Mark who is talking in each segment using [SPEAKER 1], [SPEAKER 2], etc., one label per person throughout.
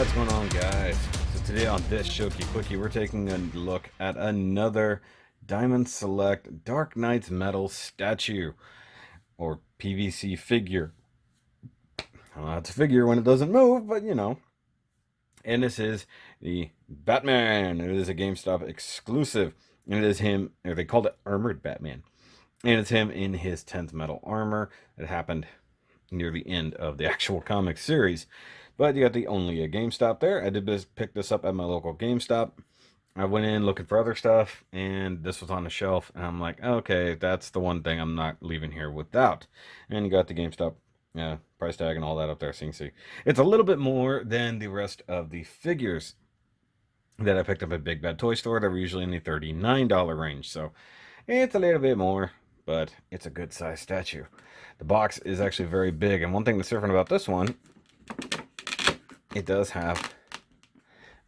[SPEAKER 1] What's going on, guys? So today on this SHOKY Quickie, we're taking a look at another Diamond Select Dark Knight's Metal statue, or PVC figure. I don't know how to figure when it doesn't move, but you know. And this is the Batman. It is a GameStop exclusive. And it is him, or they called it Armored Batman. And it's him in his 10th metal armor. It happened near the end of the actual comic series. But you got the only a GameStop there. I did pick this up at my local GameStop. I went in looking for other stuff, and this was on the shelf, and I'm like, okay, that's the one thing I'm not leaving here without. And you got the GameStop price tag and all that up there, so you can see. It's a little bit more than the rest of the figures that I picked up at Big Bad Toy Store. They were usually in the $39 range, so it's a little bit more, but it's a good size statue. The box is actually very big, and one thing that's different about this one, it does have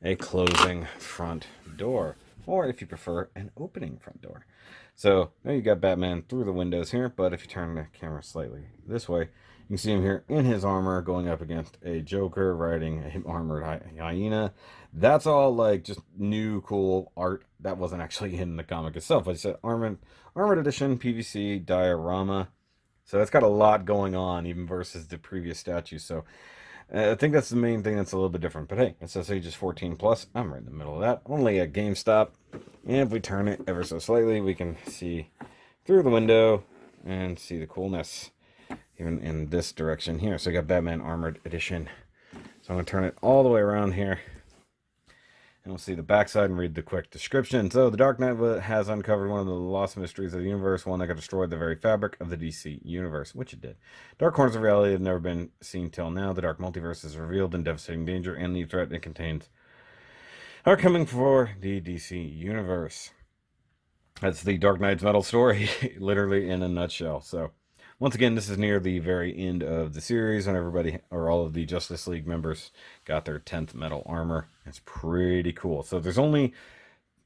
[SPEAKER 1] a closing front door, or if you prefer, an opening front door. So now you got Batman through the windows here, but if you turn the camera slightly this way, you can see him here in his armor going up against a Joker riding an armored hyena. That's all like just new cool art that wasn't actually in the comic itself. It's an armored edition PVC diorama. So it's got a lot going on even versus the previous statue. So I think that's the main thing that's a little bit different. But hey, it says ages 14 plus. I'm right in the middle of that. Only at GameStop. And if we turn it ever so slightly, we can see through the window and see the coolness even in this direction here. So we got Batman Armored Edition. So I'm going to turn it all the way around here. And we'll see the backside and read the quick description. So the Dark Knight has uncovered one of the lost mysteries of the universe, one that could destroy the very fabric of the DC universe, which it did. Dark corners of reality have never been seen till now. The dark multiverse is revealed in devastating danger, and the threat it contains are coming for the DC universe. That's the Dark Knight's Metal story, literally in a nutshell. So once again, this is near the very end of the series when everybody, or all of the Justice League members, got their 10th metal armor. It's pretty cool. So there's only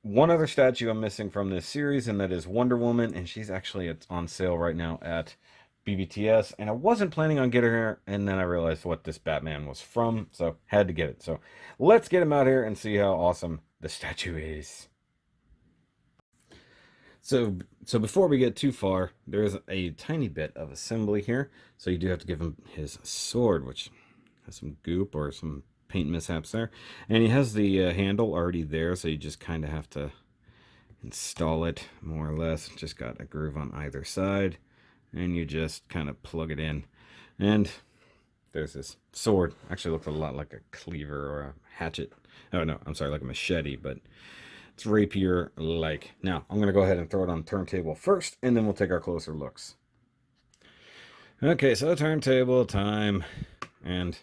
[SPEAKER 1] one other statue I'm missing from this series, and that is Wonder Woman, and she's actually on sale right now at BBTS, and I wasn't planning on getting her, and then I realized what this Batman was from, so had to get it. So let's get him out here and see how awesome the statue is. So before we get too far, there's a tiny bit of assembly here. So you do have to give him his sword, which has some goop or some paint mishaps there. And he has the handle already there, so you just kind of have to install it, more or less. Just got a groove on either side, and you just kind of plug it in. And there's this sword. Actually looks a lot like a cleaver or a hatchet. Oh, no, I'm sorry, like a machete, but it's rapier-like. Now, I'm going to go ahead and throw it on the turntable first, and then we'll take our closer looks. Okay, so turntable time. And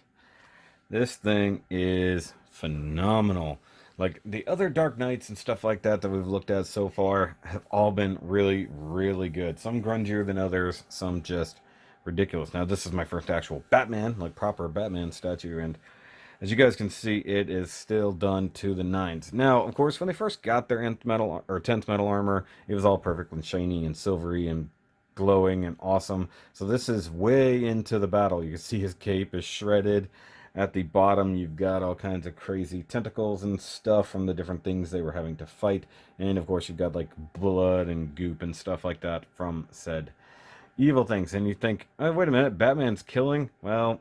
[SPEAKER 1] this thing is phenomenal. Like, the other Dark Knights and stuff like that we've looked at so far have all been really, really good. Some grungier than others, some just ridiculous. Now, this is my first actual Batman, like proper Batman statue, and as you guys can see, it is still done to the nines. Now, of course, when they first got their 10th metal armor, it was all perfect and shiny and silvery and glowing and awesome. So this is way into the battle. You can see his cape is shredded. At the bottom, you've got all kinds of crazy tentacles and stuff from the different things they were having to fight. And of course, you've got like blood and goop and stuff like that from said evil things. And you think, oh, wait a minute, Batman's killing? Well,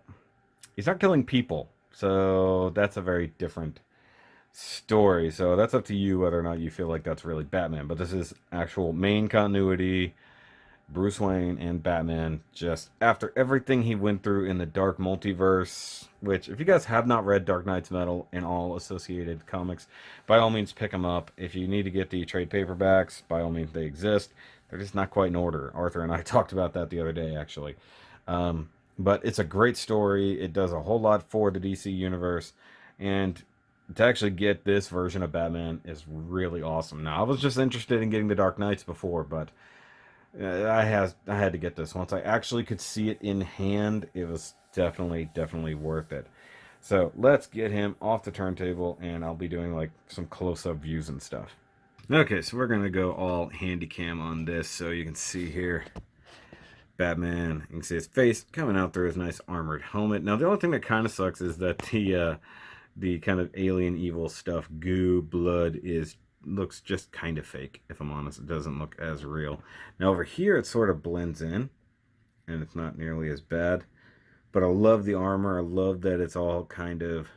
[SPEAKER 1] he's not killing people. So that's a very different story. So that's up to you whether or not you feel like that's really Batman. But this is actual main continuity, Bruce Wayne and Batman, just after everything he went through in the Dark Multiverse, which if you guys have not read Dark Knight's Metal and all associated comics, by all means pick them up. If you need to get the trade paperbacks, by all means they exist. They're just not quite in order. Arthur and I talked about that the other day, actually. But it's a great story. It does a whole lot for the DC universe. And to actually get this version of Batman is really awesome. Now, I was just interested in getting the Dark Knights before, but I had to get this. Once I actually could see it in hand, it was definitely worth it. So let's get him off the turntable, and I'll be doing like some close-up views and stuff. Okay, so we're going to go all handy cam on this so you can see here. Batman. You can see his face coming out through his nice armored helmet. Now, the only thing that kind of sucks is that the the kind of alien evil stuff, goo, blood, looks just kind of fake, if I'm honest. It doesn't look as real. Now over here it sort of blends in, and it's not nearly as bad. But I love the armor. I love that it's all kind of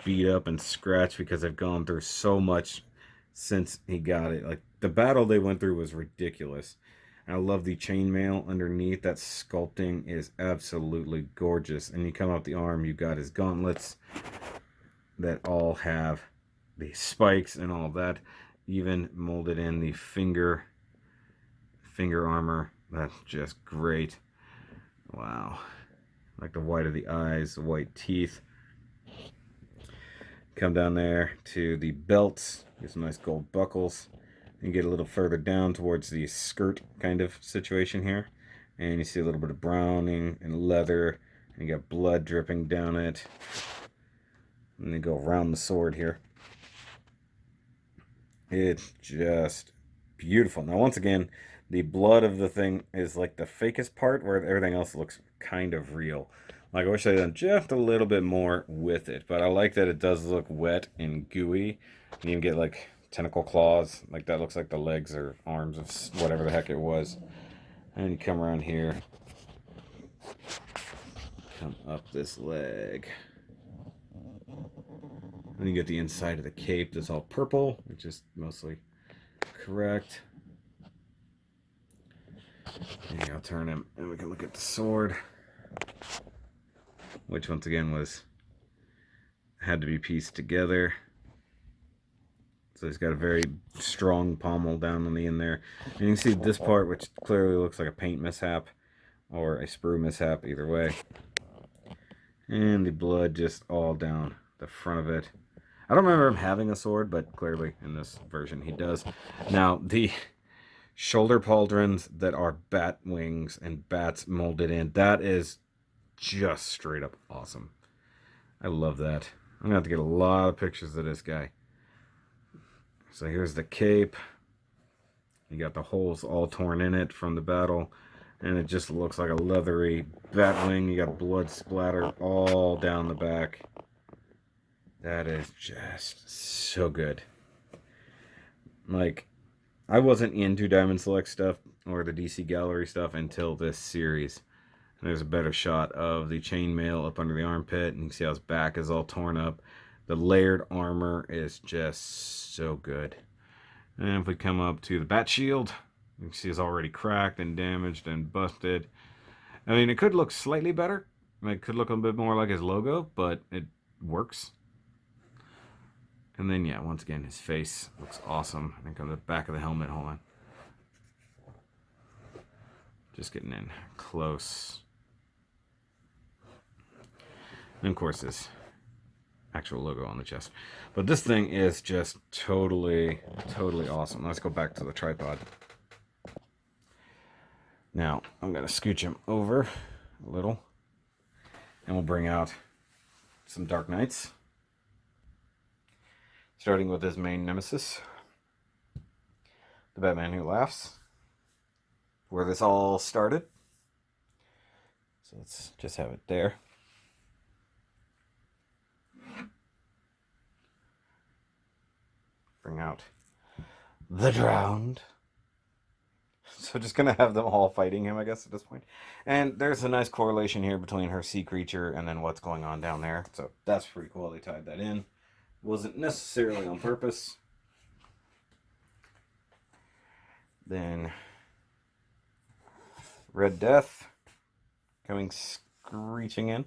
[SPEAKER 1] beat up and scratched because I've gone through so much since he got it. Like, the battle they went through was ridiculous. And I love the chainmail underneath. That sculpting is absolutely gorgeous. And you come out the arm, you've got his gauntlets that all have the spikes and all that. Even molded in the finger armor. That's just great. Wow. Like the white of the eyes, the white teeth. Come down there to the belts. Get some nice gold buckles. And get a little further down towards the skirt kind of situation here. And you see a little bit of browning and leather. And you got blood dripping down it. And then go around the sword here. It's just beautiful. Now, once again, the blood of the thing is like the fakest part, where everything else looks kind of real. Like, I wish I'd done just a little bit more with it, but I like that it does look wet and gooey. You even get like tentacle claws, like that looks like the legs or arms of whatever the heck it was. And you come around here, come up this leg. Then you get the inside of the cape that's all purple, which is mostly correct. And I'll turn him and we can look at the sword, which once again had to be pieced together. So he's got a very strong pommel down on the end there. And you can see this part, which clearly looks like a paint mishap or a sprue mishap, either way. And the blood just all down the front of it. I don't remember him having a sword, but clearly in this version he does. Now, the shoulder pauldrons that are bat wings and bats molded in, that is just straight up awesome. I love that. I'm gonna have to get a lot of pictures of this guy. So here's the cape. You got the holes all torn in it from the battle, and it just looks like a leathery bat wing. You got blood splatter all down the back. That is just so good. Like, I wasn't into Diamond Select stuff or the DC Gallery stuff until this series. And there's a better shot of the chainmail up under the armpit, and you can see how his back is all torn up. The layered armor is just so good. And if we come up to the bat shield, you can see it's already cracked and damaged and busted. I mean, it could look slightly better. It could look a bit more like his logo, but it works. And then, yeah, once again, his face looks awesome. I think on the back of the helmet, hold on. Just getting in close. And of course, his actual logo on the chest. But this thing is just totally awesome. Let's go back to the tripod. Now, I'm going to scooch him over a little. And we'll bring out some Dark Knights. Starting with his main nemesis, the Batman Who Laughs, where this all started. So let's just have it there. Bring out the Drowned. So just gonna have them all fighting him, I guess, at this point. And there's a nice correlation here between her sea creature and then what's going on down there. So that's pretty cool. They tied that in. Wasn't necessarily on purpose. Then Red Death coming screeching in.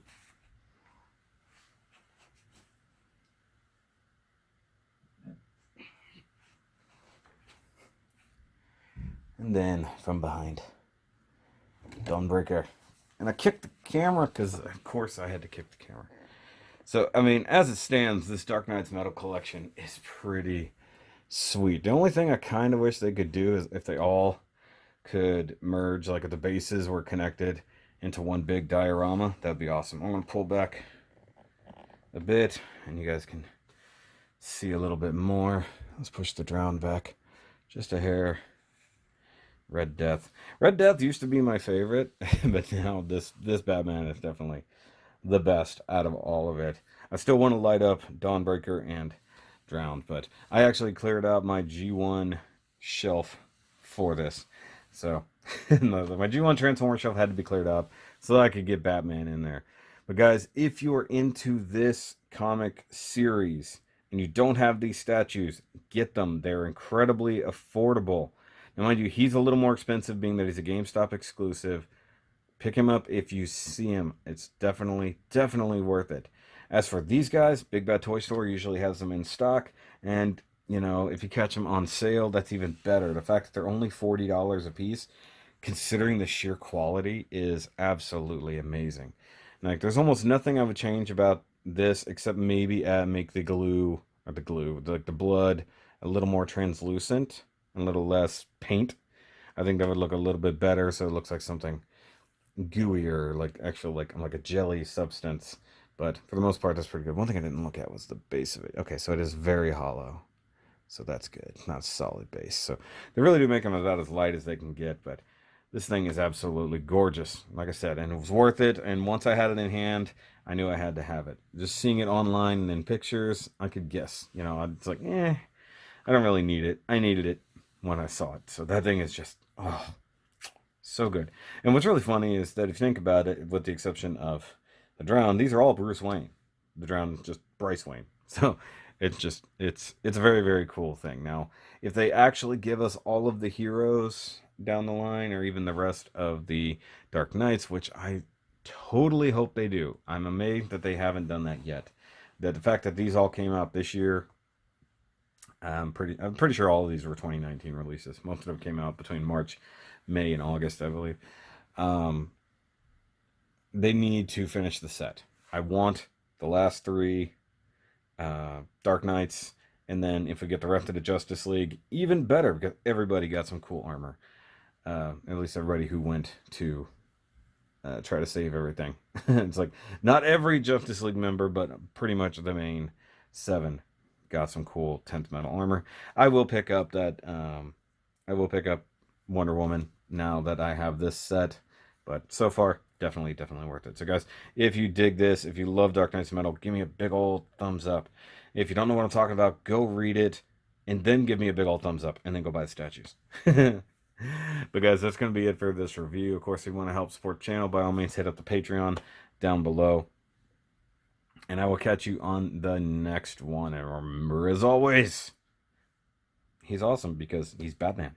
[SPEAKER 1] And then from behind, Dawnbreaker. And I kicked the camera because, of course, I had to kick the camera. So, I mean, as it stands, this Dark Knight's Metal collection is pretty sweet. The only thing I kind of wish they could do is if they all could merge, like if the bases were connected into one big diorama, that'd be awesome. I'm going to pull back a bit, and you guys can see a little bit more. Let's push the Drowned back just a hair. Red Death. Red Death used to be my favorite, but now this Batman is definitely the best out of all of it. I still want to light up Dawnbreaker and Drowned, but I actually cleared out my G1 shelf for this. So my G1 Transformer shelf had to be cleared up so that I could get Batman in there. But guys, if you are into this comic series and you don't have these statues, get them. They're incredibly affordable. Now, mind you, he's a little more expensive being that he's a GameStop exclusive. Pick him up if you see him. It's definitely worth it. As for these guys, Big Bad Toy Store usually has them in stock. And, you know, if you catch them on sale, that's even better. The fact that they're only $40 a piece, considering the sheer quality, is absolutely amazing. Like, there's almost nothing I would change about this except maybe make the glue, or the blood a little more translucent, a little less paint. I think that would look a little bit better, so it looks like something gooier, like actual like a jelly substance. But for the most part, that's pretty good. One thing I didn't look at was the base of it. Okay, so it is very hollow, so that's good. Not a solid base. So they really do make them about as light as they can get. But this thing is absolutely gorgeous, like I said, and it was worth it. And once I had it in hand, I knew I had to have it. Just seeing it online and in pictures, I could guess. You know, it's like, I don't really need it. I needed it when I saw it. So that thing is just, oh, so good. And what's really funny is that if you think about it, with the exception of the Drowned, these are all Bruce Wayne. The Drowned is just Bryce Wayne. So it's a very cool thing. Now, if they actually give us all of the heroes down the line, or even the rest of the Dark Knights, which I totally hope they do. I'm amazed that they haven't done that yet. That the fact that these all came out this year, I'm pretty sure all of these were 2019 releases. Most of them came out between March, May, and August, I believe. Um, they need to finish the set. I want the last three Dark Knights, and then if we get the rest of the Justice League, even better, because everybody got some cool armor. At least everybody who went to try to save everything. It's like not every Justice League member, but pretty much the main 7 got some cool 10th metal armor. I will pick up that. I will pick up Wonder Woman now that I have this set. But so far, definitely worth it. So guys, if you dig this, if you love Dark Knight's Metal, give me a big old thumbs up. If you don't know what I'm talking about, go read it, and then give me a big old thumbs up, and then go buy the statues. But guys, that's going to be it for this review. Of course, if you want to help support the channel, by all means, hit up the Patreon down below. And I will catch you on the next one. And remember, as always, he's awesome because he's Batman.